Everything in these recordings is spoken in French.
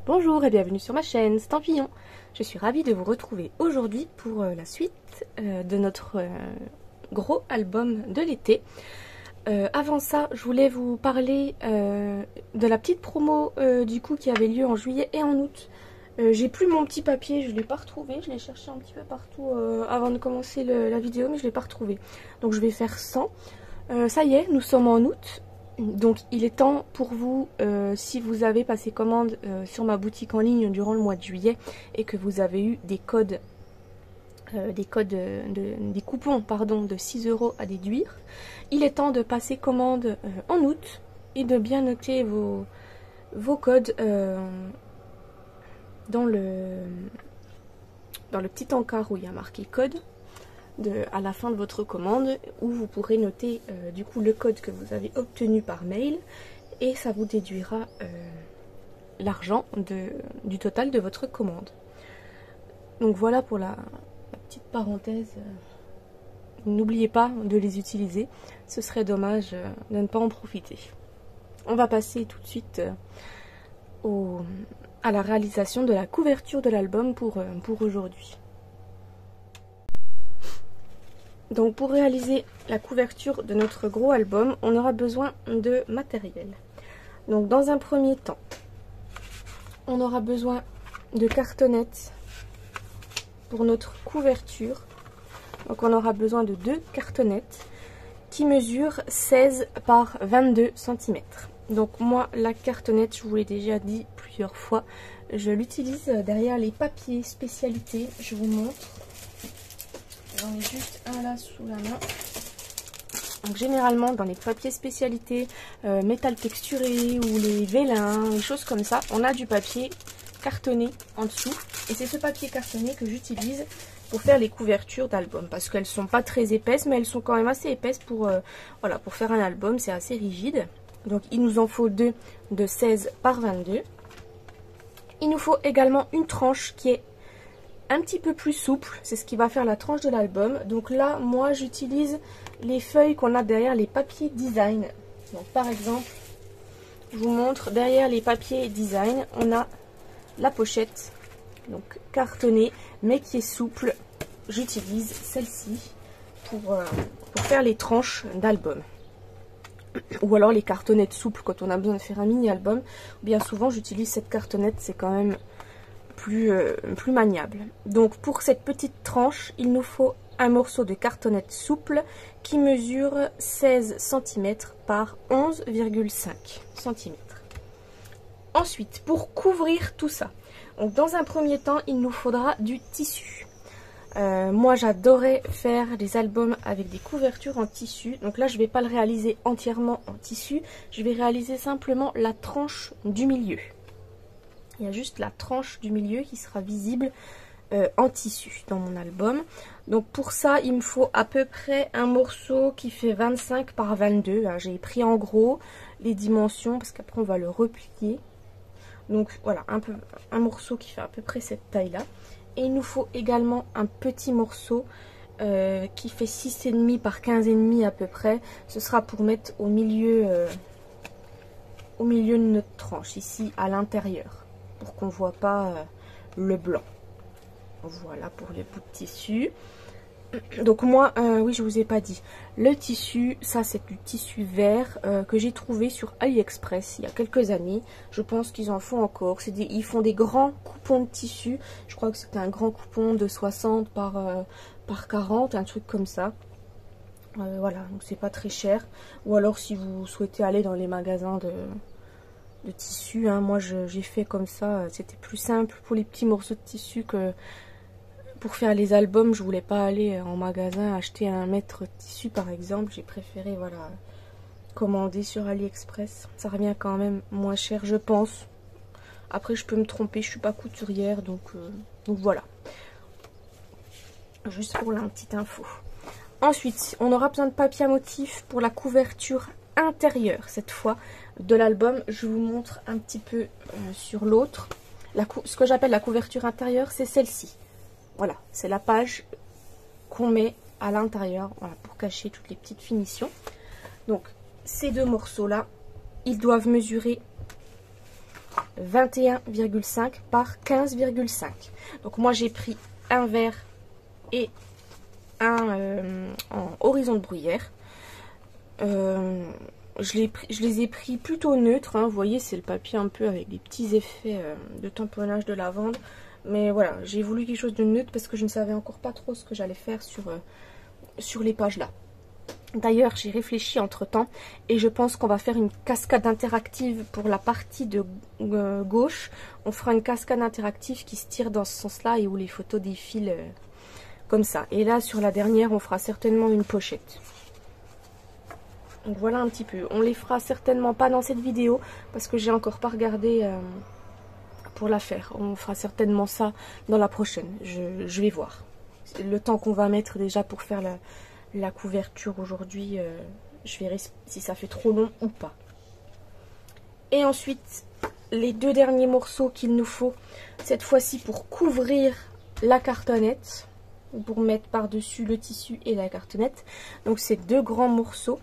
Bonjour et bienvenue sur ma chaîne Stampillon. Je suis ravie de vous retrouver aujourd'hui pour la suite de notre gros album de l'été. Avant ça, je voulais vous parler de la petite promo du coup qui avait lieu en juillet et en août. J'ai plus mon petit papier, je ne l'ai pas retrouvé, je l'ai cherché un petit peu partout avant de commencer la vidéo, mais je ne l'ai pas retrouvé. Donc je vais faire 100. Ça y est, nous sommes en août. Donc il est temps pour vous, si vous avez passé commande sur ma boutique en ligne durant le mois de juillet et que vous avez eu des codes, des coupons pardon, de 6 € à déduire, il est temps de passer commande en août et de bien noter vos codes dans le petit encart où il y a marqué code. À la fin de votre commande où vous pourrez noter du coup le code que vous avez obtenu par mail et ça vous déduira l'argent du total de votre commande. Donc voilà pour la petite parenthèse. N'oubliez pas de les utiliser, ce serait dommage de ne pas en profiter. On va passer tout de suite à la réalisation de la couverture de l'album pour aujourd'hui. Donc pour réaliser la couverture de notre gros album, on aura besoin de matériel. Donc dans un premier temps, on aura besoin de cartonnettes pour notre couverture. Donc on aura besoin de 2 cartonnettes qui mesurent 16 par 22 cm. Donc moi la cartonnette, je vous l'ai déjà dit plusieurs fois, je l'utilise derrière les papiers spécialité. Je vous montre. J'en ai juste un là sous la main. Donc généralement dans les papiers spécialités, métal texturé ou les vélins, des choses comme ça, on a du papier cartonné en dessous. Et c'est ce papier cartonné que j'utilise pour faire les couvertures d'album. Parce qu'elles sont pas très épaisses, mais elles sont quand même assez épaisses pour, voilà, pour faire un album. C'est assez rigide. Donc il nous en faut 2 de 16 par 22. Il nous faut également une tranche qui est un petit peu plus souple, c'est ce qui va faire la tranche de l'album. Donc là, moi j'utilise les feuilles qu'on a derrière les papiers design. Donc par exemple, je vous montre, derrière les papiers design, on a la pochette, donc cartonnée, mais qui est souple. J'utilise celle-ci pour faire les tranches d'album. Ou alors les cartonnettes souples quand on a besoin de faire un mini-album. Bien souvent, j'utilise cette cartonnette, c'est quand même plus maniable. Donc pour cette petite tranche, il nous faut un morceau de cartonnette souple qui mesure 16 cm par 11,5 cm. Ensuite, pour couvrir tout ça, donc dans un premier temps, il nous faudra du tissu. Moi j'adorais faire des albums avec des couvertures en tissu. Donc là je vais pas le réaliser entièrement en tissu, je vais réaliser simplement la tranche du milieu. Il y a juste la tranche du milieu qui sera visible en tissu dans mon album. Donc pour ça, il me faut à peu près un morceau qui fait 25 par 22. Hein. J'ai pris en gros les dimensions parce qu'après on va le replier. Donc voilà, un morceau qui fait à peu près cette taille-là. Et il nous faut également un petit morceau qui fait 6,5 par 15,5 à peu près. Ce sera pour mettre au milieu de notre tranche, ici à l'intérieur, pour qu'on ne voit pas le blanc. Voilà pour les bouts de tissu. Donc moi, oui je vous ai pas dit, le tissu, ça c'est du tissu vert que j'ai trouvé sur AliExpress il y a quelques années. Je pense qu'ils en font encore. Ils font des grands coupons de tissu. Je crois que c'était un grand coupon de 60 par 40, un truc comme ça. Voilà, donc c'est pas très cher. Ou alors si vous souhaitez aller dans les magasins de tissu, hein, moi j'ai fait comme ça, c'était plus simple pour les petits morceaux de tissu que pour faire les albums. Je voulais pas aller en magasin acheter un mètre de tissu par exemple, j'ai préféré voilà commander sur AliExpress, ça revient quand même moins cher je pense. Après je peux me tromper, je suis pas couturière donc voilà, juste pour la petite info. Ensuite on aura besoin de papier à motif pour la couverture intérieure cette fois de l'album. Je vous montre un petit peu sur l'autre. Ce que j'appelle la couverture intérieure, c'est celle-ci. Voilà, c'est la page qu'on met à l'intérieur, voilà, pour cacher toutes les petites finitions. Donc ces deux morceaux là, ils doivent mesurer 21,5 par 15,5. Donc moi j'ai pris un vert et un en horizon de bruyère. Je les ai pris plutôt neutres, hein. Vous voyez, c'est le papier un peu avec des petits effets de tamponnage de lavande. Mais voilà, j'ai voulu quelque chose de neutre parce que je ne savais encore pas trop ce que j'allais faire sur les pages là. D'ailleurs, j'ai réfléchi entre temps et je pense qu'on va faire une cascade interactive pour la partie de gauche. On fera une cascade interactive qui se tire dans ce sens-là et où les photos défilent comme ça. Et là, sur la dernière, on fera certainement une pochette. Donc voilà un petit peu. On les fera certainement pas dans cette vidéo parce que j'ai encore pas regardé pour la faire. On fera certainement ça dans la prochaine. Je vais voir. Le temps qu'on va mettre déjà pour faire la couverture aujourd'hui, je verrai si ça fait trop long ou pas. Et ensuite, les deux derniers morceaux qu'il nous faut, cette fois-ci pour couvrir la cartonnette, pour mettre par-dessus le tissu et la cartonnette. Donc c'est deux grands morceaux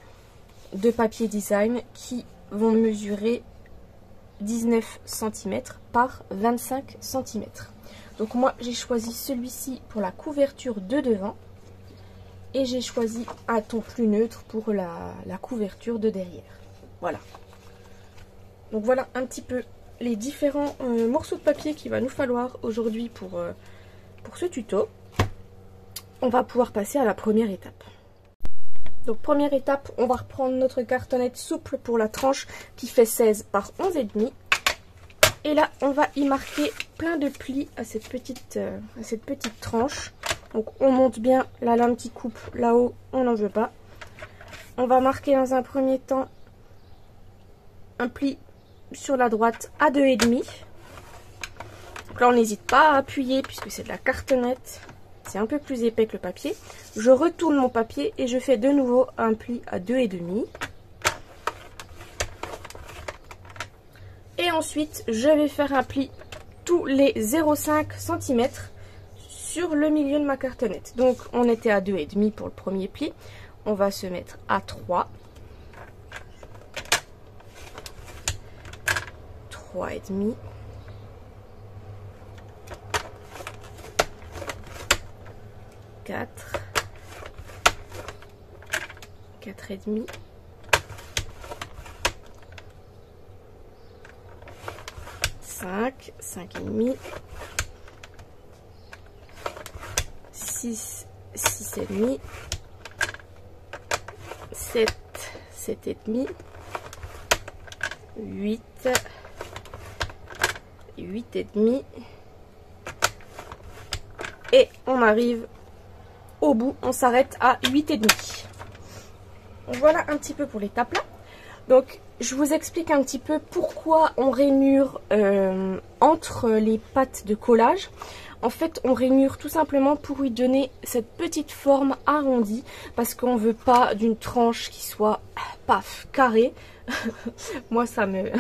de papier design qui vont mesurer 19 cm par 25 cm. Donc moi j'ai choisi celui-ci pour la couverture de devant et j'ai choisi un ton plus neutre pour la couverture de derrière. Voilà. Donc voilà un petit peu les différents morceaux de papier qu'il va nous falloir aujourd'hui pour ce tuto. On va pouvoir passer à la première étape. Donc première étape, on va reprendre notre cartonnette souple pour la tranche qui fait 16 par 11,5. Et là, on va y marquer plein de plis à cette petite tranche. Donc on monte bien la lame qui coupe là-haut, on n'en veut pas. On va marquer dans un premier temps un pli sur la droite à 2,5. Donc là, on n'hésite pas à appuyer puisque c'est de la cartonnette. C'est un peu plus épais que le papier. Je retourne mon papier et je fais de nouveau un pli à 2,5. Et ensuite, je vais faire un pli tous les 0,5 cm sur le milieu de ma cartonnette. Donc, on était à 2,5 pour le premier pli. On va se mettre à 3. 3,5. 4, 4,5, 5, 5,5, 6, 6,5, 7, 7,5, 8, 8,5 et on arrive au bout, on s'arrête à 8,5. Voilà un petit peu pour l'étape là. Donc je vous explique un petit peu pourquoi on rainure entre les pattes de collage. En fait, on rainure tout simplement pour lui donner cette petite forme arrondie parce qu'on veut pas d'une tranche qui soit paf carrée. Moi ça me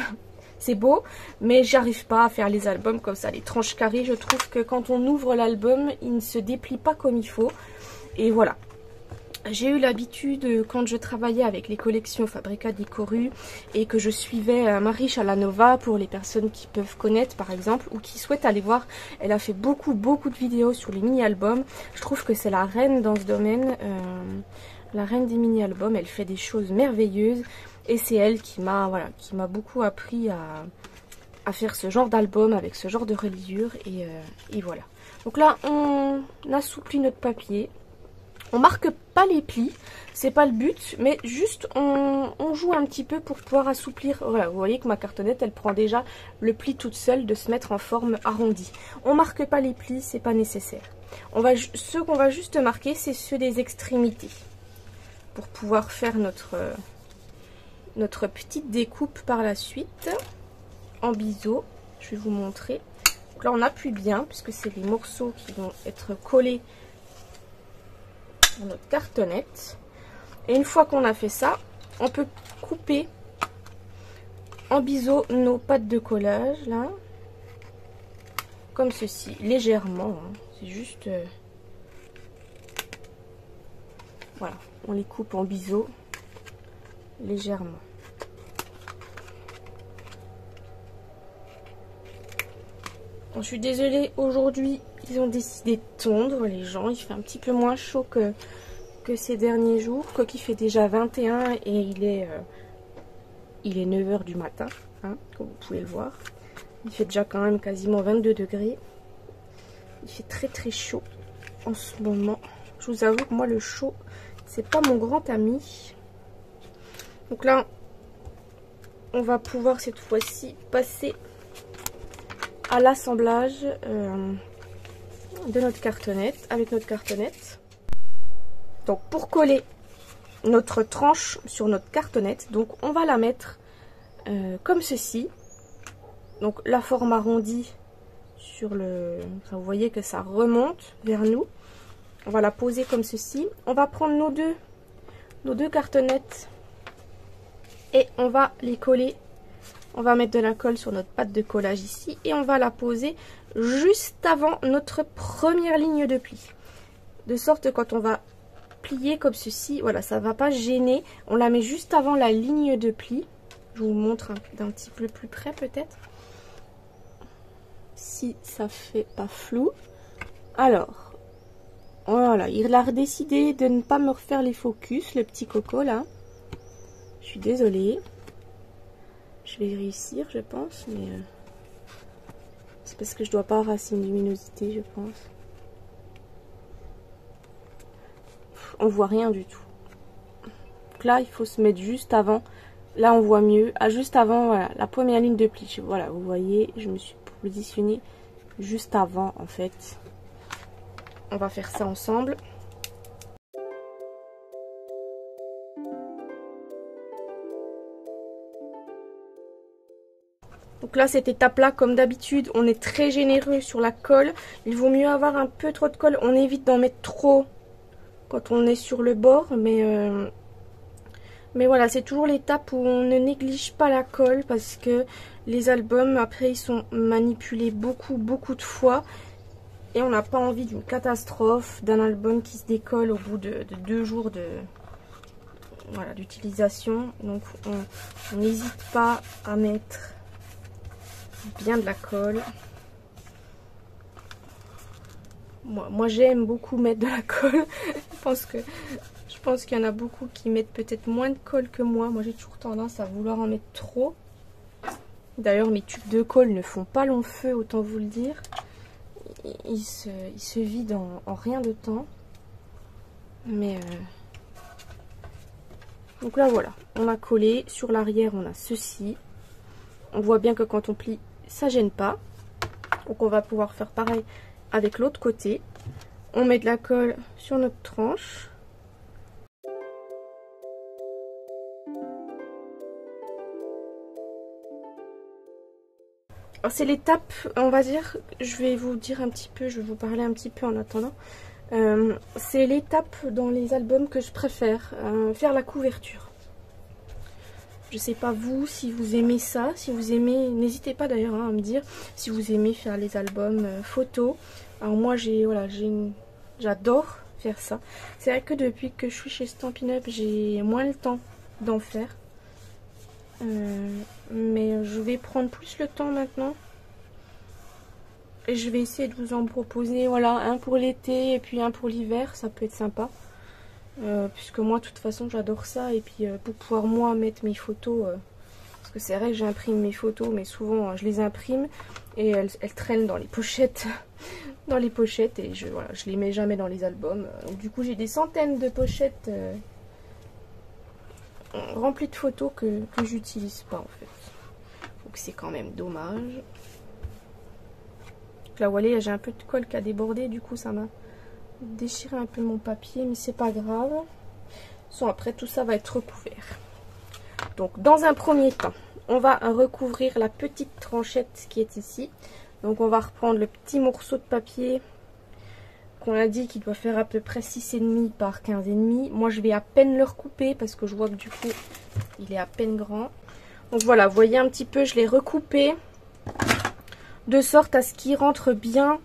c'est beau, mais j'arrive pas à faire les albums comme ça, les tranches carrées. Je trouve que quand on ouvre l'album, il ne se déplie pas comme il faut. Et voilà. J'ai eu l'habitude, quand je travaillais avec les collections Fabrica di Coru et que je suivais Marie Chalanova, pour les personnes qui peuvent connaître par exemple, ou qui souhaitent aller voir, elle a fait beaucoup de vidéos sur les mini-albums. Je trouve que c'est la reine dans ce domaine, la reine des mini-albums. Elle fait des choses merveilleuses et c'est elle qui m'a beaucoup appris à faire ce genre d'album avec ce genre de reliure et voilà. Donc là, on assouplit notre papier. On marque pas les plis, c'est pas le but, mais juste on joue un petit peu pour pouvoir assouplir. Voilà, vous voyez que ma cartonnette, elle prend déjà le pli toute seule de se mettre en forme arrondie. On marque pas les plis, c'est pas nécessaire. Ceux qu'on va juste marquer, c'est ceux des extrémités. Pour pouvoir faire notre petite découpe par la suite en biseau. Je vais vous montrer. Donc là, on appuie bien, puisque c'est les morceaux qui vont être collés dans notre cartonnette. Et une fois qu'on a fait ça, on peut couper en biseau nos pattes de collage là, comme ceci, légèrement, hein. C'est juste voilà, on les coupe en biseau légèrement. Bon, je suis désolée, aujourd'hui ils ont décidé de tondre les gens, il fait un petit peu moins chaud que ces derniers jours, quoiqu'il fait déjà 21 et il est 9 h du matin, hein, comme vous pouvez le voir. Il fait déjà quand même quasiment 22 degrés. Il fait très très chaud en ce moment. Je vous avoue que moi le chaud, c'est pas mon grand ami. Donc là, on va pouvoir cette fois-ci passer à l'assemblage de notre cartonnette, avec notre cartonnette. Donc pour coller notre tranche sur notre cartonnette, donc on va la mettre comme ceci. Donc la forme arrondie sur le... Enfin, vous voyez que ça remonte vers nous. On va la poser comme ceci. On va prendre nos deux cartonnettes et on va les coller. On va mettre de la colle sur notre pâte de collage ici et on va la poser juste avant notre première ligne de pli. De sorte que quand on va plier comme ceci, voilà, ça va pas gêner. On la met juste avant la ligne de pli. Je vous montre d'un petit peu plus près peut-être. Si ça fait pas flou. Alors, voilà, il a décidé de ne pas me refaire les focus, le petit coco là. Je suis désolée. Je vais réussir, je pense, mais c'est parce que je dois pas raser une luminosité, je pense. On voit rien du tout. Donc là, il faut se mettre juste avant. Là, on voit mieux. Ah, juste avant, voilà, la première ligne de pli. Voilà, vous voyez, je me suis positionnée juste avant, en fait. On va faire ça ensemble. Donc là, cette étape-là, comme d'habitude, on est très généreux sur la colle. Il vaut mieux avoir un peu trop de colle. On évite d'en mettre trop quand on est sur le bord. Mais voilà, c'est toujours l'étape où on ne néglige pas la colle parce que les albums, après, ils sont manipulés beaucoup de fois. Et on n'a pas envie d'une catastrophe, d'un album qui se décolle au bout de 2 jours d'utilisation. Donc on n'hésite pas à mettre bien de la colle. Moi j'aime beaucoup mettre de la colle. Je pense qu'il y en a beaucoup qui mettent peut-être moins de colle que moi. Moi j'ai toujours tendance à vouloir en mettre trop. D'ailleurs mes tubes de colle ne font pas long feu, autant vous le dire. Ils se vident en rien de temps. Mais donc là voilà, on a collé. Sur l'arrière on a ceci. On voit bien que quand on plie, ça gêne pas. Donc on va pouvoir faire pareil avec l'autre côté. On met de la colle sur notre tranche. C'est l'étape, on va dire, je vais vous dire un petit peu, je vais vous parler un petit peu en attendant. C'est l'étape dans les albums que je préfère, faire la couverture. Je sais pas vous, si vous aimez ça, si vous aimez, n'hésitez pas d'ailleurs à me dire si vous aimez faire les albums photos. Alors moi j'adore faire ça. C'est vrai que depuis que je suis chez Stampin' Up, j'ai moins le temps d'en faire. Mais je vais prendre plus le temps maintenant. Et je vais essayer de vous en proposer, voilà, un pour l'été et puis un pour l'hiver, ça peut être sympa. Puisque moi de toute façon j'adore ça. Et puis pour pouvoir moi mettre mes photos, parce que c'est vrai que j'imprime mes photos, mais souvent je les imprime et elles traînent dans les pochettes. Dans les pochettes et je les mets jamais dans les albums. Donc, du coup j'ai des centaines de pochettes remplies de photos que j'utilise pas en fait. Donc c'est quand même dommage. Donc là vous voyez, j'ai un peu de colle qui a débordé, du coup ça m'a déchiré un peu mon papier, mais c'est pas grave. Bon, après tout ça va être recouvert. Donc dans un premier temps, on va recouvrir la petite tranchette qui est ici. Donc on va reprendre le petit morceau de papier qu'on a dit qu'il doit faire à peu près 6,5 par 15,5. Moi je vais à peine le recouper parce que je vois que du coup il est à peine grand. Donc voilà, vous voyez un petit peu, je l'ai recoupé de sorte à ce qu'il rentre bien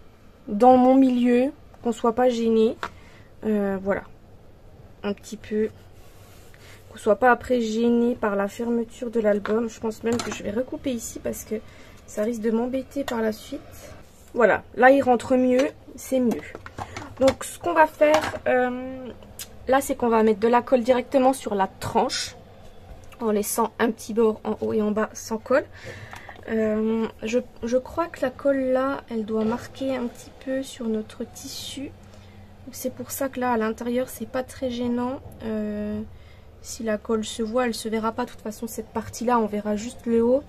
dans mon milieu, qu'on soit pas gêné. Voilà, un petit peu, qu'on soit pas après gêné par la fermeture de l'album. Je pense même que je vais recouper ici parce que ça risque de m'embêter par la suite. Voilà, là il rentre mieux, c'est mieux. Donc ce qu'on va faire, là c'est qu'on va mettre de la colle directement sur la tranche, en laissant un petit bord en haut et en bas sans colle. Je crois que la colle là, elle doit marquer un petit peu sur notre tissu. C'est pour ça que là à l'intérieur c'est pas très gênant. Si la colle se voit, elle se verra pas. De toute façon cette partie là on verra juste le haut.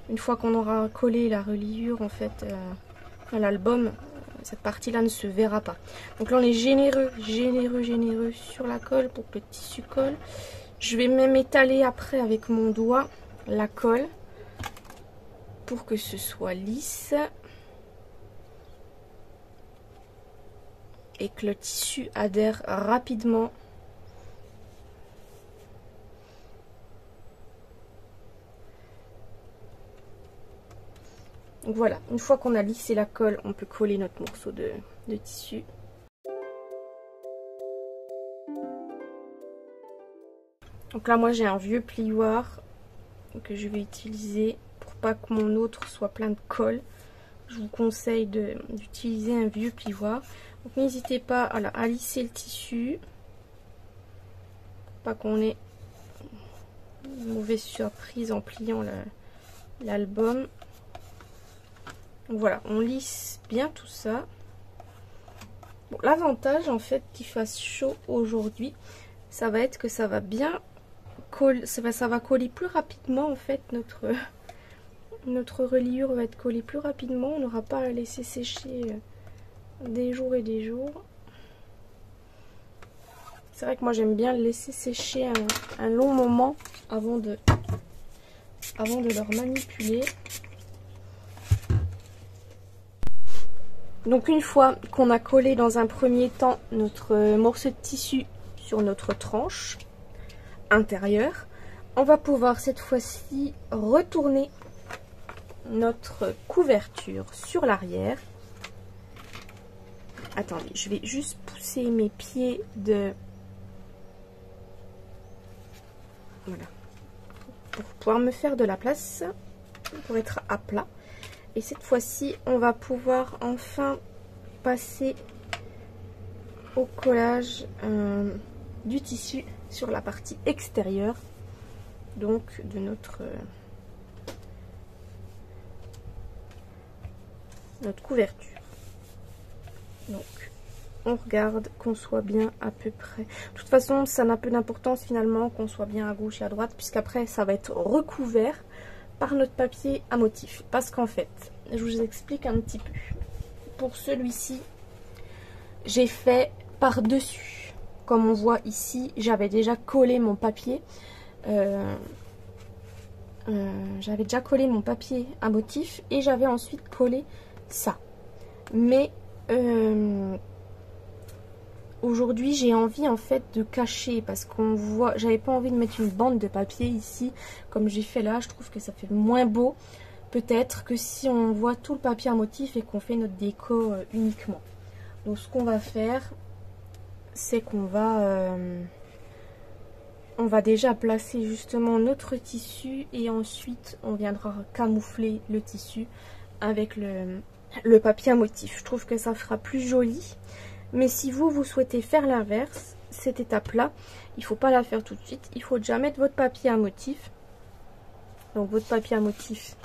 Une fois qu'on aura collé la reliure en fait à l'album, cette partie là ne se verra pas. Donc là on est généreux sur la colle pour que le tissu colle. Je vais même étaler après avec mon doigt la colle pour que ce soit lisse et que le tissu adhère rapidement. Donc voilà, une fois qu'on a lissé la colle, on peut coller notre morceau de tissu. Donc là moi j'ai un vieux plioir que je vais utiliser pour pas que mon autre soit plein de colle. Je vous conseille d'utiliser un vieux plioir. Donc n'hésitez pas à lisser le tissu, pour pas qu'on ait une mauvaise surprise en pliant l'album. Voilà, on lisse bien tout ça. Bon, l'avantage en fait qu'il fasse chaud aujourd'hui, ça va être que ça va bien coller, ça va coller plus rapidement en fait, notre reliure va être collée plus rapidement, on n'aura pas à laisser sécher des jours et des jours. C'est vrai que moi j'aime bien le laisser sécher un long moment avant de le manipuler. Donc une fois qu'on a collé dans un premier temps notre morceau de tissu sur notre tranche intérieure, on va pouvoir cette fois-ci retourner notre couverture sur l'arrière. Attendez, je vais juste pousser mes pieds de... Voilà. Pour pouvoir me faire de la place, pour être à plat. Et cette fois-ci, on va pouvoir enfin passer au collage du tissu sur la partie extérieure, donc de notre couverture. Donc, on regarde qu'on soit bien à peu près. De toute façon, ça n'a peu d'importance finalement qu'on soit bien à gauche et à droite, puisqu'après, ça va être recouvert par notre papier à motif. Parce qu'en fait, je vous explique un petit peu. Pour celui-ci, j'ai fait par-dessus. Comme on voit ici, j'avais déjà collé mon papier. J'avais déjà collé mon papier à motif et j'avais ensuite collé ça. Mais aujourd'hui, j'ai envie en fait de cacher parce qu'on voit, j'avais pas envie de mettre une bande de papier ici comme j'ai fait là. Je trouve que ça fait moins beau peut-être que si on voit tout le papier à motif et qu'on fait notre déco uniquement. Donc ce qu'on va faire, c'est qu'on va on va déjà placer justement notre tissu et ensuite on viendra camoufler le tissu avec le papier à motif. Je trouve que ça fera plus joli. Mais si vous souhaitez faire l'inverse, cette étape-là, il ne faut pas la faire tout de suite. Il faut déjà mettre votre papier à motif. Donc votre papier à motif,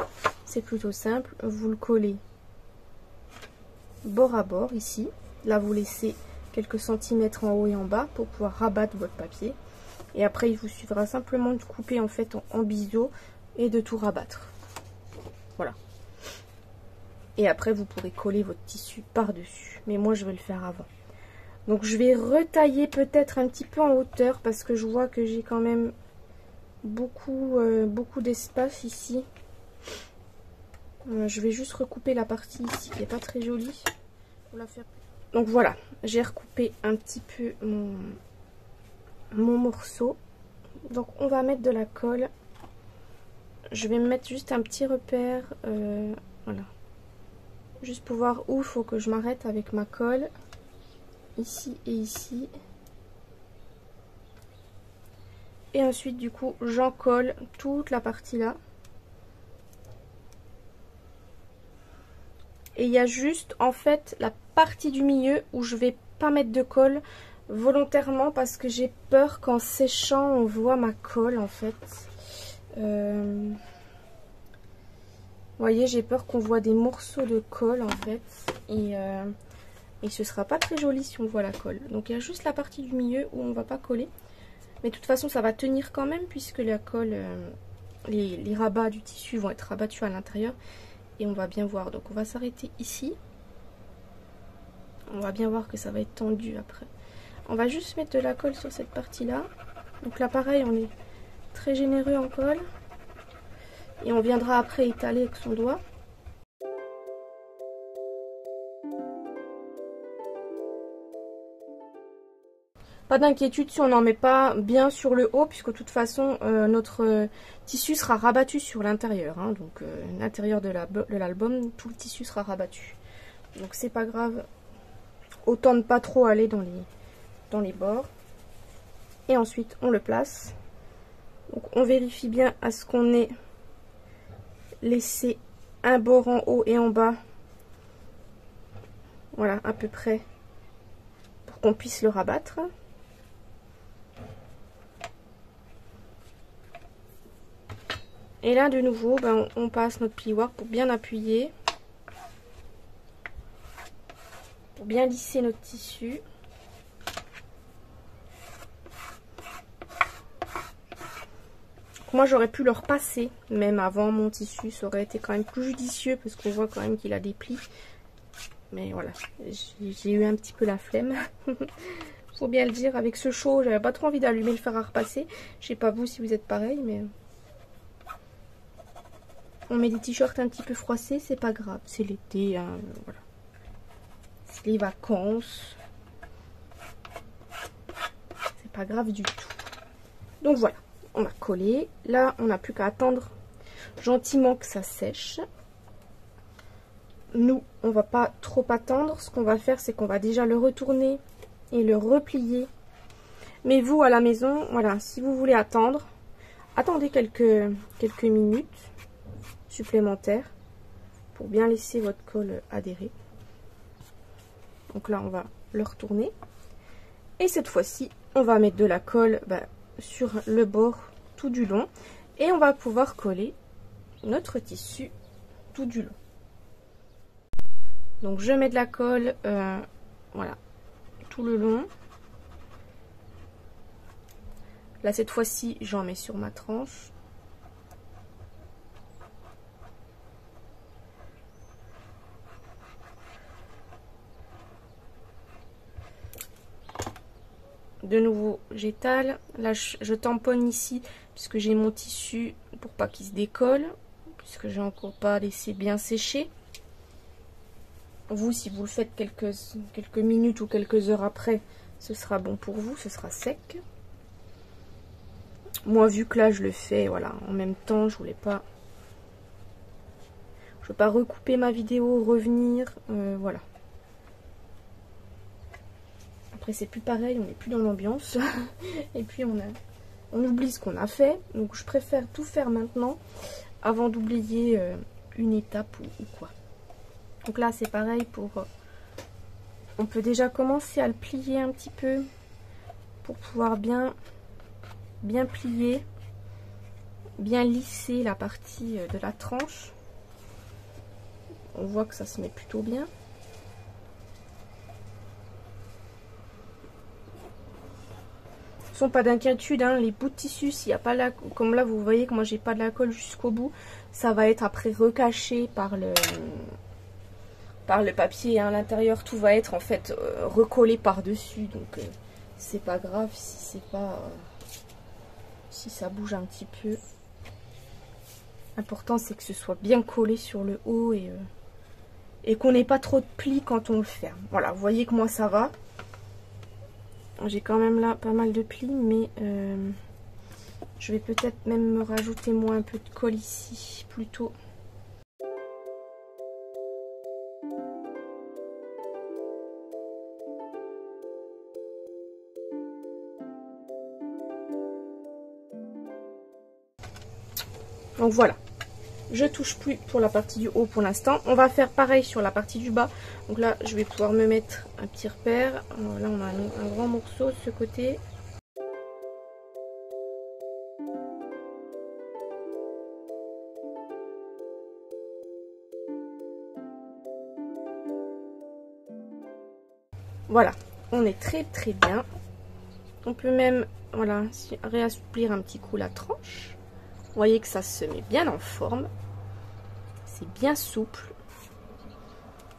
c'est plutôt simple. Vous le collez bord à bord ici. Là, vous laissez quelques centimètres en haut et en bas pour pouvoir rabattre votre papier. Et après, il vous suffira simplement de couper en fait en biseau et de tout rabattre. Voilà. Et après, vous pourrez coller votre tissu par-dessus. Mais moi, je vais le faire avant. Donc, je vais retailler peut-être un petit peu en hauteur parce que je vois que j'ai quand même beaucoup d'espace ici. Je vais juste recouper la partie ici qui n'est pas très jolie. Pour la faire. Donc, voilà. J'ai recoupé un petit peu mon morceau. Donc, on va mettre de la colle. Je vais me mettre juste un petit repère. Voilà. Juste pour voir où il faut que je m'arrête avec ma colle. Ici et ici. Et ensuite du coup j'en colle toute la partie là. Et il y a juste en fait la partie du milieu où je vais pas mettre de colle volontairement parce que j'ai peur qu'en séchant on voit ma colle en fait. Vous voyez, j'ai peur qu'on voit des morceaux de colle en fait. Et ce sera pas très joli si on voit la colle. Donc il y a juste la partie du milieu où on va pas coller. Mais de toute façon ça va tenir quand même puisque la colle, les rabats du tissu vont être rabattus à l'intérieur. Et on va bien voir. Donc on va s'arrêter ici. On va bien voir que ça va être tendu après. On va juste mettre de la colle sur cette partie-là. Donc là pareil, on est très généreux en colle. Et on viendra après étaler avec son doigt. Pas d'inquiétude si on n'en met pas bien sur le haut, puisque de toute façon notre tissu sera rabattu sur l'intérieur. Hein, donc l'intérieur de l'album, tout le tissu sera rabattu. Donc c'est pas grave. Autant ne pas trop aller dans les bords. Et ensuite on le place. Donc on vérifie bien à ce qu'on ait laissé un bord en haut et en bas. Voilà, à peu près. Pour qu'on puisse le rabattre. Et là, de nouveau, ben, on passe notre plioir pour bien appuyer. Pour bien lisser notre tissu. Moi, j'aurais pu le repasser, même avant mon tissu. Ça aurait été quand même plus judicieux, parce qu'on voit quand même qu'il a des plis. Mais voilà, j'ai eu un petit peu la flemme. Faut bien le dire, avec ce chaud, j'avais pas trop envie d'allumer le fer à repasser. Je sais pas vous si vous êtes pareil, mais... On met des t-shirts un petit peu froissés, c'est pas grave. C'est l'été, hein, voilà. C'est les vacances. C'est pas grave du tout. Donc voilà, on a collé. Là, on n'a plus qu'à attendre gentiment que ça sèche. Nous, on va pas trop attendre. Ce qu'on va faire, c'est qu'on va déjà le retourner et le replier. Mais vous, à la maison, voilà, si vous voulez attendre, attendez quelques minutes supplémentaires pour bien laisser votre colle adhérer. Donc là, on va le retourner. Et cette fois-ci, on va mettre de la colle sur le bord tout du long. Et on va pouvoir coller notre tissu tout du long. Donc je mets de la colle, voilà, tout le long. Là, cette fois-ci, j'en mets sur ma tranche. De nouveau, j'étale. Là, je tamponne ici puisque j'ai mon tissu pour pas qu'il se décolle, puisque j'ai encore pas laissé bien sécher. Vous, si vous le faites quelques minutes ou quelques heures après, ce sera bon pour vous, ce sera sec. Moi, vu que là, je le fais, voilà, en même temps, je veux pas recouper ma vidéo, revenir, voilà. Après, c'est plus pareil, on n'est plus dans l'ambiance. Et puis, on oublie ce qu'on a fait. Donc, je préfère tout faire maintenant avant d'oublier une étape ou quoi. Donc là, c'est pareil pour... on peut déjà commencer à le plier un petit peu pour pouvoir bien plier, bien lisser la partie de la tranche. On voit que ça se met plutôt bien. Pas d'inquiétude, hein, les bouts de tissu, s'il n'y a pas la, comme là vous voyez que moi j'ai pas de la colle jusqu'au bout, ça va être après recaché par le papier à l'intérieur, tout va être en fait recollé par dessus, donc c'est pas grave si c'est pas si ça bouge un petit peu. L'important c'est que ce soit bien collé sur le haut et qu'on n'ait pas trop de plis quand on le ferme. Voilà, vous voyez que moi ça va. J'ai quand même là pas mal de plis, mais je vais peut-être même me rajouter moi un peu de colle ici plutôt. Donc voilà, Je touche plus pour la partie du haut pour l'instant. On va faire pareil sur la partie du bas. Donc là, je vais pouvoir me mettre un petit repère. Alors là, on a un grand morceau de ce côté. Voilà, on est très très bien. On peut même, voilà, réassouplir un petit coup la tranche. Vous voyez que ça se met bien en forme. C'est bien souple.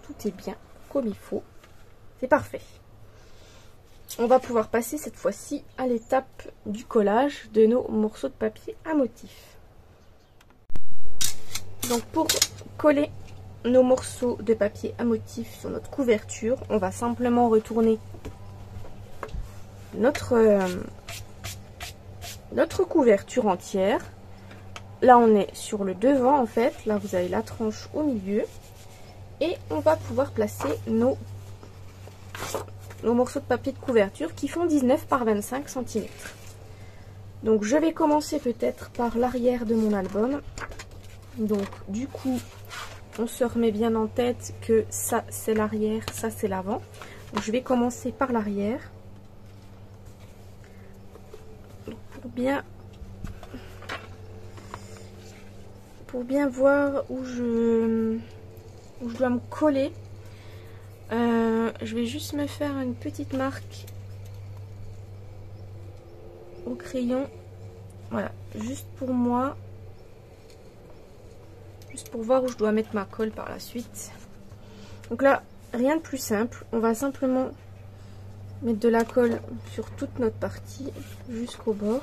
Tout est bien comme il faut. C'est parfait. On va pouvoir passer cette fois-ci à l'étape du collage de nos morceaux de papier à motif. Donc pour coller nos morceaux de papier à motif sur notre couverture, on va simplement retourner notre couverture entière. Là on est sur le devant en fait, là vous avez la tranche au milieu et on va pouvoir placer nos morceaux de papier de couverture qui font 19 par 25 cm. Donc je vais commencer peut-être par l'arrière de mon album. Donc du coup on se remet bien en tête que ça c'est l'arrière, ça c'est l'avant. Donc je vais commencer par l'arrière. Pour bien voir où je dois me coller, je vais juste me faire une petite marque au crayon. Voilà, juste pour moi. Juste pour voir où je dois mettre ma colle par la suite. Donc là, rien de plus simple. On va simplement mettre de la colle sur toute notre partie jusqu'au bord.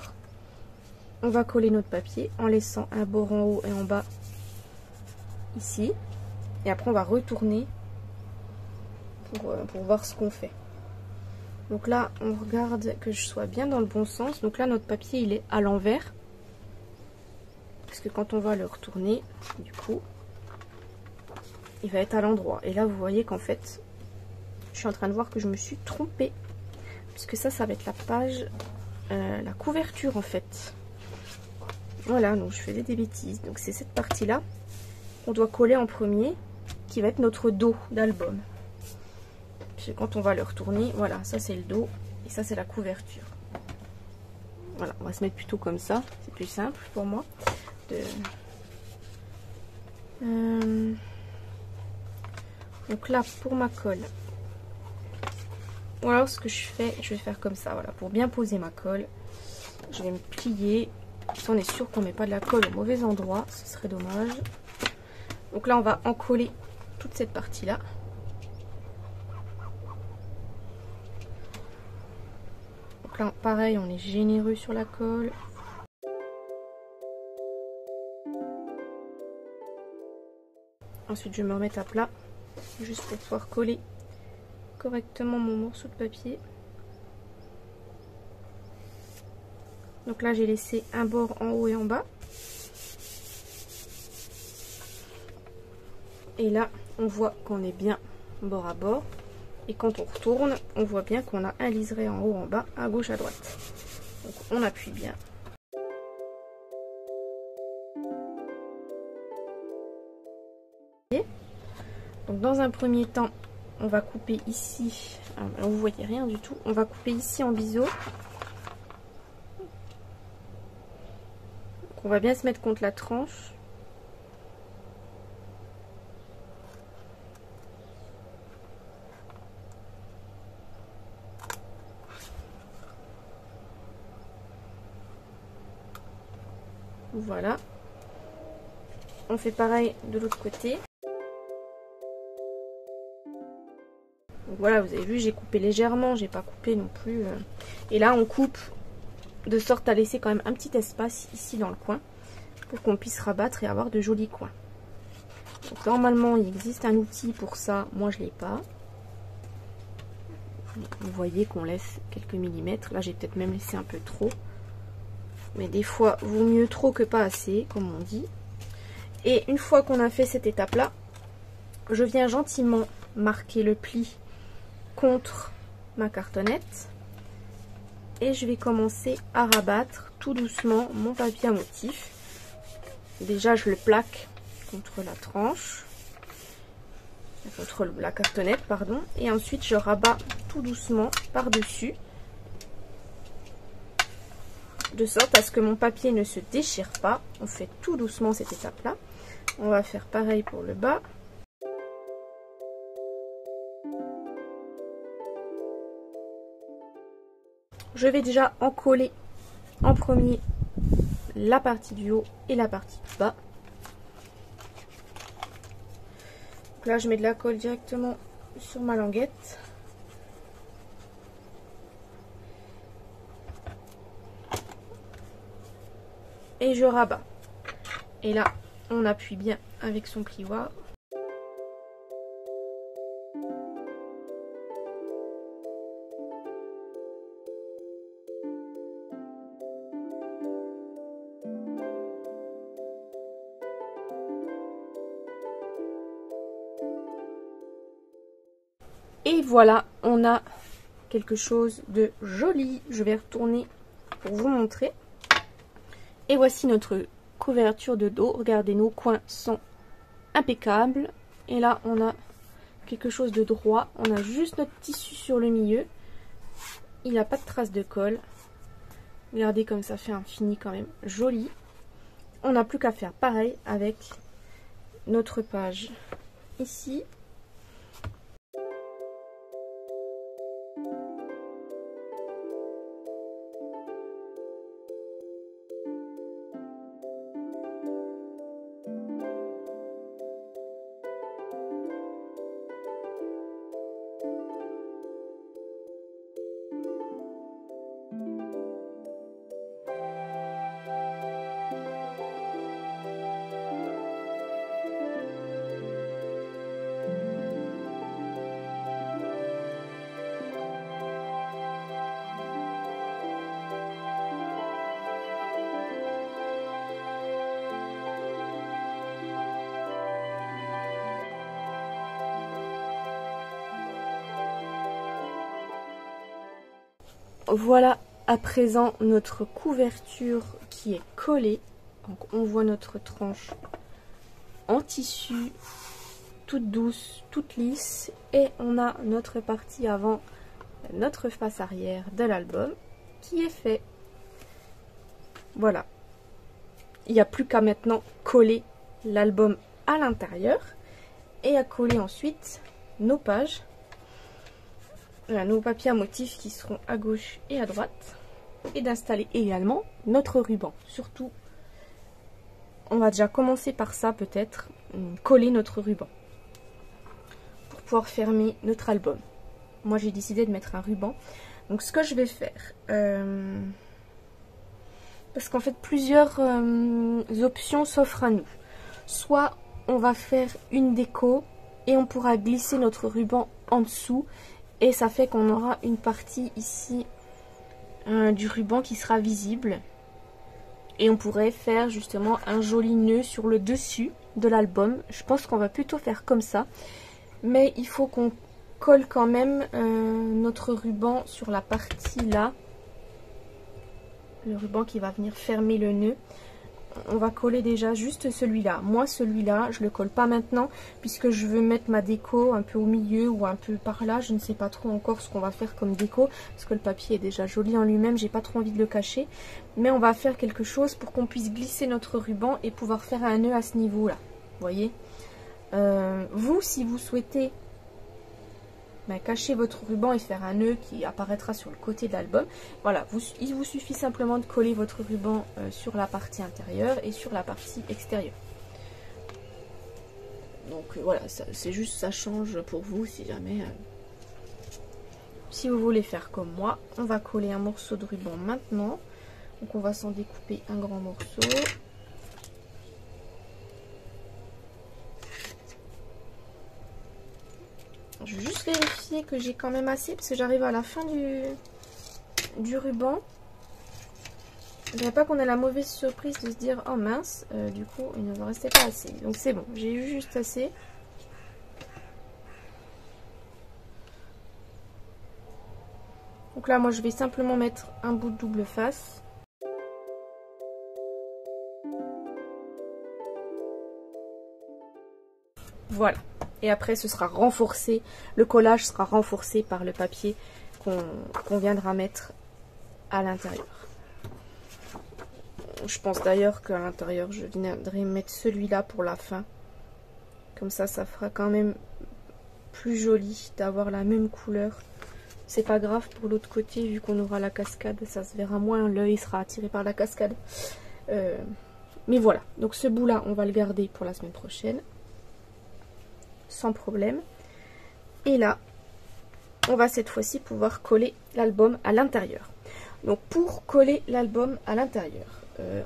On va coller notre papier en laissant un bord en haut et en bas ici. Et après on va retourner pour voir ce qu'on fait. Donc là on regarde que je sois bien dans le bon sens. Donc là notre papier il est à l'envers. Parce que quand on va le retourner, du coup, il va être à l'endroit. Et là vous voyez qu'en fait, je suis en train de voir que je me suis trompée. Puisque ça va être la page, la couverture en fait. Voilà, donc je faisais des bêtises. Donc c'est cette partie-là qu'on doit coller en premier, qui va être notre dos d'album. Puis quand on va le retourner, voilà, ça c'est le dos et ça c'est la couverture. Voilà, on va se mettre plutôt comme ça, c'est plus simple pour moi. Donc là, pour ma colle, ou alors ce que je vais faire comme ça, voilà, pour bien poser ma colle, je vais me plier. Si on est sûr qu'on ne met pas de la colle au mauvais endroit, ce serait dommage. Donc là on va encoller toute cette partie là. Donc là pareil, on est généreux sur la colle. Ensuite je vais me remettre à plat, juste pour pouvoir coller correctement mon morceau de papier. Donc là j'ai laissé un bord en haut et en bas. Et là on voit qu'on est bien bord à bord. Et quand on retourne, on voit bien qu'on a un liseré en haut, en bas, à gauche, à droite. Donc on appuie bien. Donc dans un premier temps, on va couper ici. Alors vous voyez rien du tout. On va couper ici en biseau. On va bien se mettre contre la tranche. Voilà. On fait pareil de l'autre côté. Donc voilà, vous avez vu, j'ai coupé légèrement, j'ai pas coupé non plus. Et là, on coupe de sorte à laisser quand même un petit espace ici dans le coin pour qu'on puisse rabattre et avoir de jolis coins. Donc normalement, il existe un outil pour ça. Moi, je l'ai pas. Vous voyez qu'on laisse quelques millimètres. Là, j'ai peut-être même laissé un peu trop. Mais des fois, vaut mieux trop que pas assez, comme on dit. Et une fois qu'on a fait cette étape-là, je viens gentiment marquer le pli contre ma cartonnette. Et je vais commencer à rabattre tout doucement mon papier à motif. Déjà, je le plaque contre la tranche, contre la cartonnette, pardon, et ensuite je rabats tout doucement par-dessus, de sorte à ce que mon papier ne se déchire pas. On fait tout doucement cette étape-là. On va faire pareil pour le bas. Je vais déjà en coller en premier la partie du haut et la partie du bas. Donc là, je mets de la colle directement sur ma languette. Et je rabats. Et là, on appuie bien avec son plioir. Et voilà, on a quelque chose de joli. Je vais retourner pour vous montrer. Et voici notre couverture de dos. Regardez, nos coins sont impeccables. Et là, on a quelque chose de droit. On a juste notre tissu sur le milieu. Il n'a pas de trace de colle. Regardez comme ça fait un fini quand même joli. On n'a plus qu'à faire pareil avec notre page ici. Voilà à présent notre couverture qui est collée. Donc on voit notre tranche en tissu, toute douce, toute lisse. Et on a notre partie avant, notre face arrière de l'album qui est fait. Voilà. Il n'y a plus qu'à maintenant coller l'album à l'intérieur et à coller ensuite nos pages. Voilà, nos papiers à motifs qui seront à gauche et à droite. Et d'installer également notre ruban. Surtout, on va déjà commencer par ça peut-être, coller notre ruban. Pour pouvoir fermer notre album. Moi j'ai décidé de mettre un ruban. Donc ce que je vais faire, parce qu'en fait plusieurs options s'offrent à nous. Soit on va faire une déco et on pourra glisser notre ruban en dessous. Et ça fait qu'on aura une partie ici du ruban qui sera visible. Et on pourrait faire justement un joli nœud sur le dessus de l'album. Je pense qu'on va plutôt faire comme ça. Mais il faut qu'on colle quand même notre ruban sur la partie là. Le ruban qui va venir fermer le nœud. On va coller déjà juste celui-là. Moi celui-là je le colle pas maintenant puisque je veux mettre ma déco un peu au milieu ou un peu par là. Je ne sais pas trop encore ce qu'on va faire comme déco parce que le papier est déjà joli en lui-même. J'ai pas trop envie de le cacher. Mais on va faire quelque chose pour qu'on puisse glisser notre ruban et pouvoir faire un nœud à ce niveau-là. Vous voyez, vous si vous souhaitez cacher votre ruban et faire un nœud qui apparaîtra sur le côté de l'album. Voilà, il vous suffit simplement de coller votre ruban sur la partie intérieure et sur la partie extérieure. Donc voilà, c'est juste ça change pour vous si jamais... Si vous voulez faire comme moi, on va coller un morceau de ruban maintenant. Donc on va s'en découper un grand morceau. Je vais juste vérifier que j'ai quand même assez parce que j'arrive à la fin du ruban. Je ne voudrais pas qu'on ait la mauvaise surprise de se dire oh mince, du coup il ne me restait pas assez. Donc c'est bon, j'ai eu juste assez. Donc là moi je vais simplement mettre un bout de double face. Voilà. Et après ce sera renforcé, le collage sera renforcé par le papier qu'on viendra mettre à l'intérieur. Je pense d'ailleurs qu'à l'intérieur je viendrai mettre celui-là pour la fin. Comme ça fera quand même plus joli d'avoir la même couleur. C'est pas grave pour l'autre côté vu qu'on aura la cascade, ça se verra moins, l'œil sera attiré par la cascade. Mais voilà, donc ce bout là on va le garder pour la semaine prochaine. Sans problème. Et là, on va cette fois-ci pouvoir coller l'album à l'intérieur. Donc pour coller l'album à l'intérieur,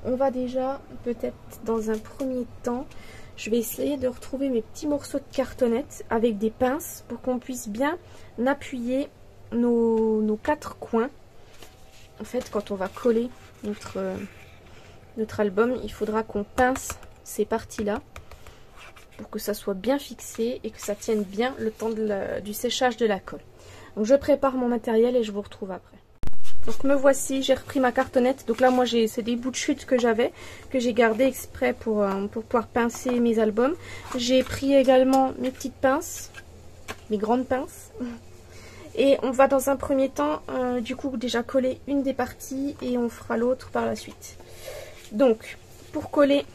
on va déjà, peut-être dans un premier temps, je vais essayer de retrouver mes petits morceaux de cartonnette avec des pinces pour qu'on puisse bien appuyer nos 4 coins. En fait, quand on va coller notre album, il faudra qu'on pince ces parties-là pour que ça soit bien fixé et que ça tienne bien le temps du séchage de la colle. Donc je prépare mon matériel et je vous retrouve après. Donc me voici, j'ai repris ma cartonnette. Donc là moi c'est des bouts de chute que j'avais, que j'ai gardé exprès pour pouvoir pincer mes albums. J'ai pris également mes petites pinces, mes grandes pinces. Et on va dans un premier temps du coup déjà coller une des parties et on fera l'autre par la suite. Donc pour coller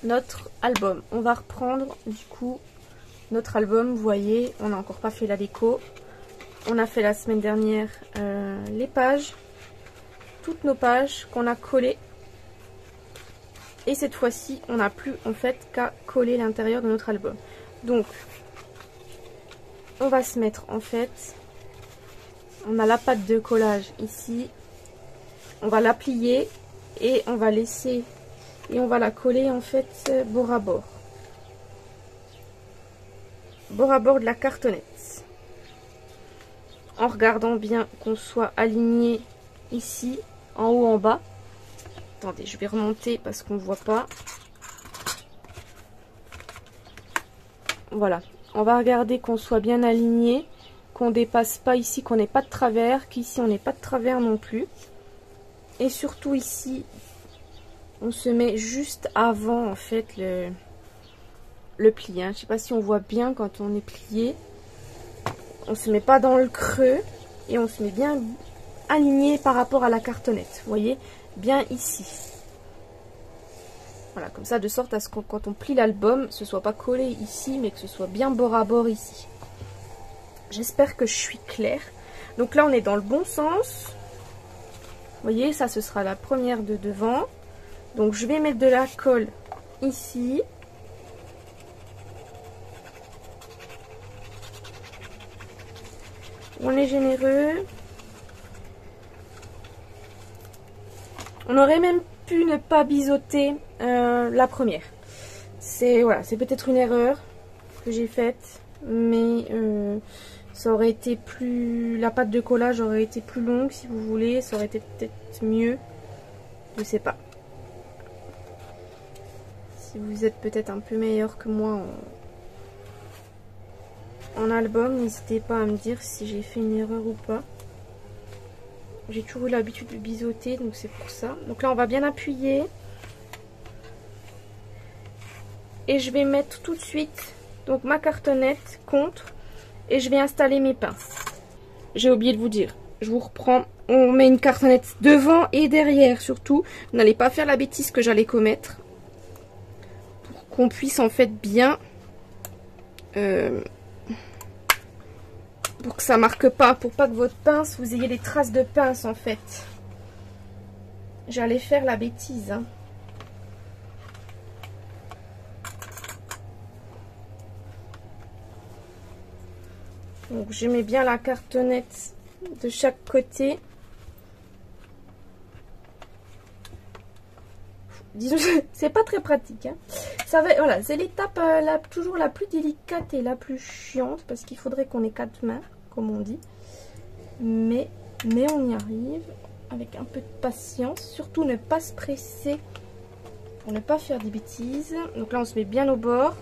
notre album, on va reprendre du coup notre album. Vous voyez, on n'a encore pas fait la déco. On a fait la semaine dernière les pages, toutes nos pages qu'on a collées. Et cette fois-ci, on n'a plus en fait qu'à coller l'intérieur de notre album. Donc, on va se mettre en fait, on a la pâte de collage ici. On va la plier et on va laisser, et on va la coller en fait bord à bord. Bord à bord de la cartonnette. En regardant bien qu'on soit aligné ici, en haut, en bas. Attendez, je vais remonter parce qu'on ne voit pas. Voilà. On va regarder qu'on soit bien aligné, qu'on dépasse pas ici, qu'on n'ait pas de travers, qu'ici on n'ait pas de travers non plus. Et surtout ici, on se met juste avant en fait le pli. Je ne sais pas si on voit bien quand on est plié. On se met pas dans le creux et on se met bien aligné par rapport à la cartonnette. Vous voyez, bien ici. Voilà, comme ça, de sorte à ce que quand on plie l'album, ce soit pas collé ici, mais que ce soit bien bord à bord ici. J'espère que je suis claire. Donc là, on est dans le bon sens. Vous voyez, ça, ce sera la première de devant. Donc, je vais mettre de la colle ici. On est généreux. On aurait même pu ne pas biseauter la première. C'est voilà, c'est peut-être une erreur que j'ai faite, mais ça aurait été plus, la pâte de collage aurait été plus longue si vous voulez, ça aurait été peut-être mieux. Je sais pas. Si vous êtes peut-être un peu meilleur que moi en album, n'hésitez pas à me dire si j'ai fait une erreur ou pas. J'ai toujours eu l'habitude de biseauter, donc c'est pour ça. Donc là, on va bien appuyer. Et je vais mettre tout de suite donc ma cartonnette contre. Et je vais installer mes pinces. J'ai oublié de vous dire. Je vous reprends. On met une cartonnette devant et derrière surtout. Vous n'allez pas faire la bêtise que j'allais commettre. Pour qu'on puisse en fait bien... pour que ça marque pas, pour pas que votre pince, vous ayez des traces de pince en fait. J'allais faire la bêtise. Donc je mets bien la cartonnette de chaque côté. Disons, c'est pas très pratique. Ça va, voilà, c'est l'étape toujours la plus délicate et la plus chiante parce qu'il faudrait qu'on ait 4 mains, comme on dit. Mais on y arrive avec un peu de patience. Surtout ne pas se presser pour ne pas faire des bêtises. Donc là, on se met bien au bord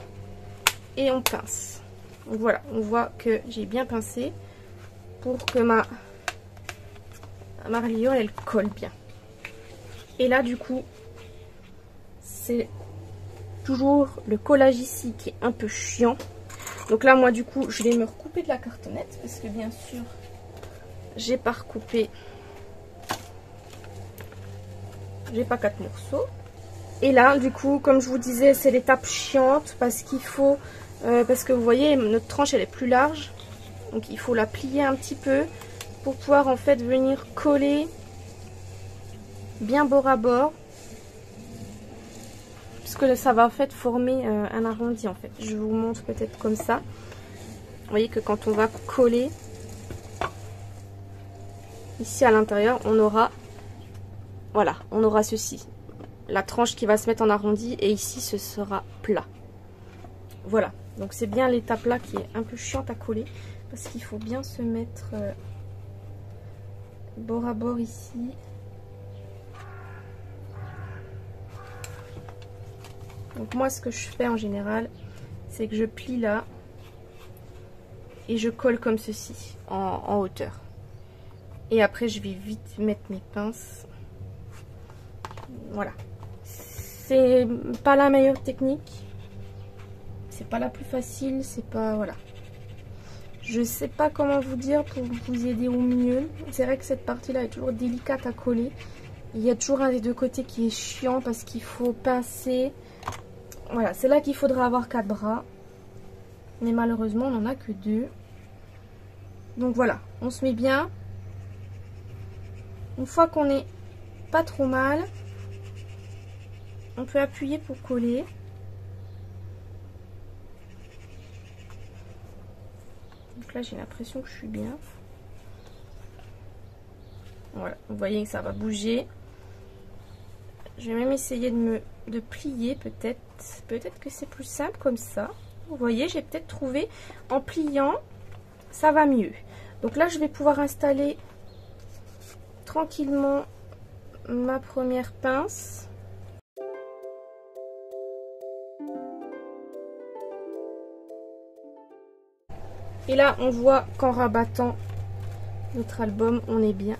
et on pince. Donc voilà, on voit que j'ai bien pincé pour que ma reliure elle colle bien. Et là, du coup, c'est toujours le collage ici qui est un peu chiant. Donc là, moi, du coup, je vais me recouper de la cartonnette parce que bien sûr, j'ai pas recoupé. J'ai pas 4 morceaux. Et là, du coup, comme je vous disais, c'est l'étape chiante parce qu'il faut... parce que vous voyez, notre tranche, elle est plus large. Donc il faut la plier un petit peu pour pouvoir en fait venir coller bien bord à bord. Parce que ça va en fait former un arrondi en fait. Je vous montre peut-être comme ça. Vous voyez que quand on va coller, ici à l'intérieur, on aura... Voilà, on aura ceci. La tranche qui va se mettre en arrondi et ici ce sera plat. Voilà, donc c'est bien l'étape là qui est un peu chiante à coller parce qu'il faut bien se mettre bord à bord ici. Donc moi ce que je fais en général, c'est que je plie là et je colle comme ceci en hauteur. Et après je vais vite mettre mes pinces. Voilà. C'est pas la meilleure technique. C'est pas la plus facile, c'est pas... Voilà. Je sais pas comment vous dire pour vous aider au mieux. C'est vrai que cette partie-là est toujours délicate à coller. Il y a toujours un des deux côtés qui est chiant parce qu'il faut pincer. Voilà, c'est là qu'il faudra avoir 4 bras. Mais malheureusement, on n'en a que 2. Donc voilà, on se met bien. Une fois qu'on est pas trop mal, on peut appuyer pour coller. Donc là, j'ai l'impression que je suis bien. Voilà, vous voyez que ça va bouger. Je vais même essayer de plier peut-être. Peut-être que c'est plus simple comme ça. Vous voyez, j'ai peut-être trouvé en pliant, ça va mieux. Donc là, je vais pouvoir installer tranquillement ma première pince. Et là, on voit qu'en rabattant notre album, on est bien.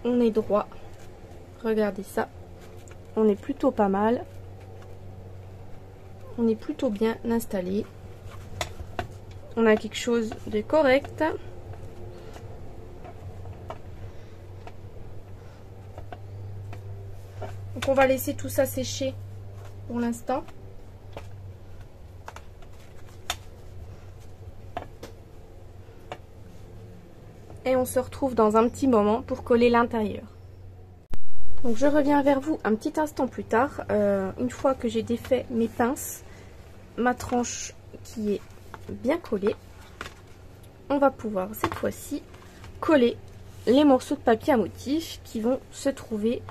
On est droit. Regardez ça. On est plutôt pas mal. On est plutôt bien installé. On a quelque chose de correct. Donc on va laisser tout ça sécher pour l'instant. Et on se retrouve dans un petit moment pour coller l'intérieur. Donc je reviens vers vous un petit instant plus tard, une fois que j'ai défait mes pinces, ma tranche qui est bien collée, on va pouvoir cette fois-ci coller les morceaux de papier à motif qui vont se trouver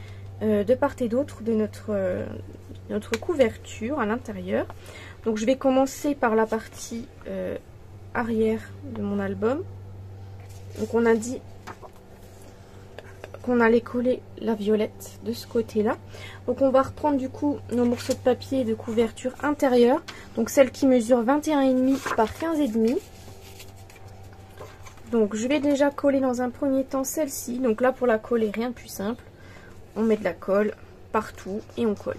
de part et d'autre de notre couverture à l'intérieur. Donc je vais commencer par la partie arrière de mon album. Donc on a dit qu'on allait coller la violette de ce côté-là. Donc on va reprendre du coup nos morceaux de papier de couverture intérieure. Donc celle qui mesure 21,5 par 15,5. Donc je vais déjà coller dans un premier temps celle-ci. Donc là pour la coller, rien de plus simple. On met de la colle partout et on colle.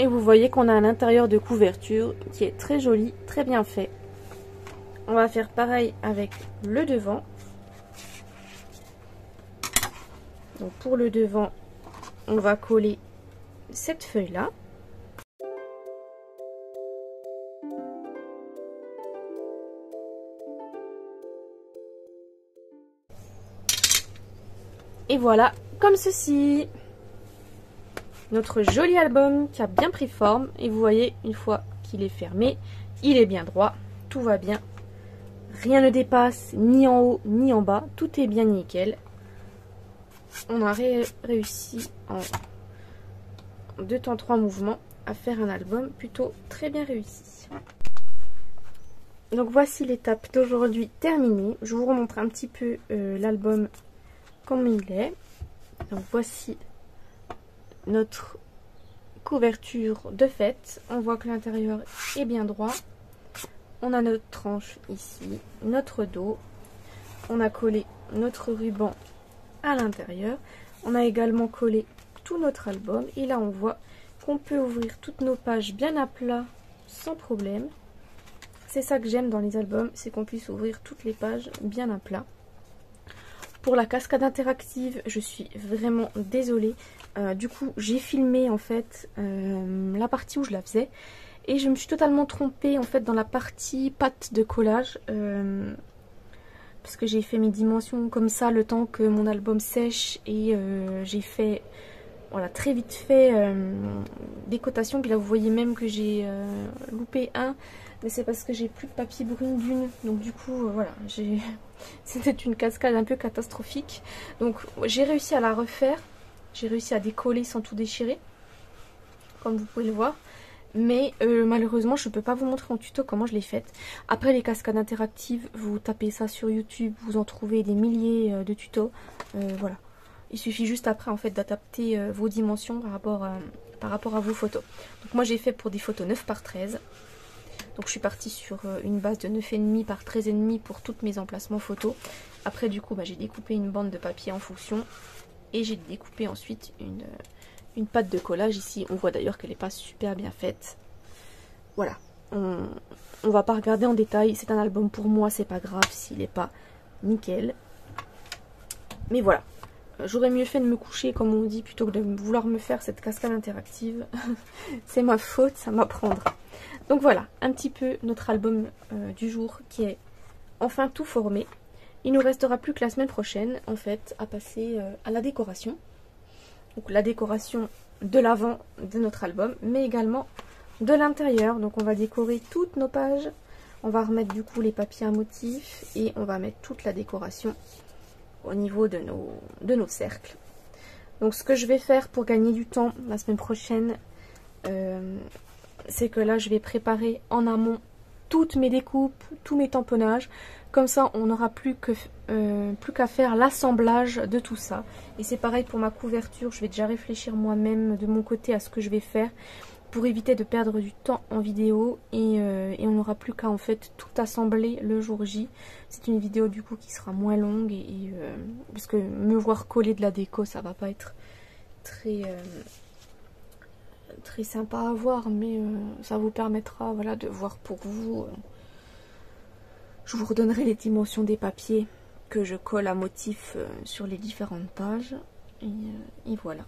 Et vous voyez qu'on a un intérieur de couverture qui est très joli, très bien fait. On va faire pareil avec le devant. Donc pour le devant, on va coller cette feuille-là. Et voilà, comme ceci. Notre joli album qui a bien pris forme. Et vous voyez, une fois qu'il est fermé, il est bien droit. Tout va bien. Rien ne dépasse, ni en haut, ni en bas. Tout est bien nickel. On a réussi en 2 temps 3 mouvements à faire un album plutôt très bien réussi. Donc voici l'étape d'aujourd'hui terminée. Je vous remontre un petit peu l'album comme il est. Donc voici notre couverture de fait. On voit que l'intérieur est bien droit. On a notre tranche ici, notre dos. on a collé notre ruban à l'intérieur. On a également collé tout notre album. Et là, on voit qu'on peut ouvrir toutes nos pages bien à plat sans problème. C'est ça que j'aime dans les albums, c'est qu'on puisse ouvrir toutes les pages bien à plat. Pour la cascade interactive, je suis vraiment désolée. Du coup, j'ai filmé en fait la partie où je la faisais. Et je me suis totalement trompée en fait dans la partie pâte de collage. Parce que j'ai fait mes dimensions comme ça le temps que mon album sèche. Et j'ai fait, voilà, très vite fait des cotations. Puis là, vous voyez même que j'ai loupé un. Mais c'est parce que j'ai plus de papier brune d'une. Donc du coup, voilà, c'était une cascade un peu catastrophique. Donc j'ai réussi à la refaire. J'ai réussi à décoller sans tout déchirer. Comme vous pouvez le voir. Mais malheureusement, je ne peux pas vous montrer en tuto comment je l'ai faite. Après les cascades interactives, vous tapez ça sur YouTube. Vous en trouvez des milliers de tutos. Voilà. Il suffit juste après en fait d'adapter vos dimensions par rapport à vos photos. Donc moi j'ai fait pour des photos 9 par 13. Donc je suis partie sur une base de 9,5 par 13,5 pour tous mes emplacements photos. Après du coup j'ai découpé une bande de papier en fonction. Et j'ai découpé ensuite une pâte de collage. Ici on voit d'ailleurs qu'elle n'est pas super bien faite. Voilà. On va pas regarder en détail. C'est un album pour moi, c'est pas grave s'il n'est pas nickel. Mais voilà. J'aurais mieux fait de me coucher comme on dit plutôt que de vouloir me faire cette cascade interactive. C'est ma faute, ça m'apprendra. Donc voilà, un petit peu notre album du jour qui est enfin tout formé. Il nous restera plus que la semaine prochaine en fait à passer à la décoration. Donc la décoration de l'avant de notre album mais également de l'intérieur. Donc on va décorer toutes nos pages. On va remettre du coup les papiers à motifs et on va mettre toute la décoration au niveau de nos cercles. Donc ce que je vais faire pour gagner du temps la semaine prochaine, c'est que là je vais préparer en amont toutes mes découpes, tous mes tamponnages. Comme ça on n'aura plus qu'à faire l'assemblage de tout ça. Et c'est pareil pour ma couverture, je vais déjà réfléchir moi-même de mon côté à ce que je vais faire pour éviter de perdre du temps en vidéo et on n'aura plus qu'à en fait tout assembler le jour J. C'est une vidéo du coup qui sera moins longue parce que me voir coller de la déco ça va pas être très sympa à voir, mais ça vous permettra voilà, de voir pour vous. Je vous redonnerai les dimensions des papiers que je colle à motif sur les différentes pages et voilà.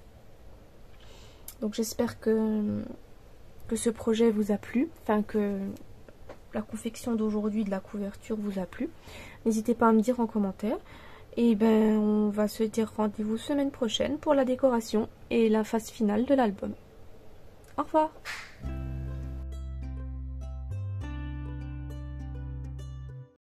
Donc j'espère que ce projet vous a plu, enfin que la confection d'aujourd'hui de la couverture vous a plu. N'hésitez pas à me dire en commentaire. Et ben on va se dire rendez-vous semaine prochaine pour la décoration et la phase finale de l'album. Au revoir!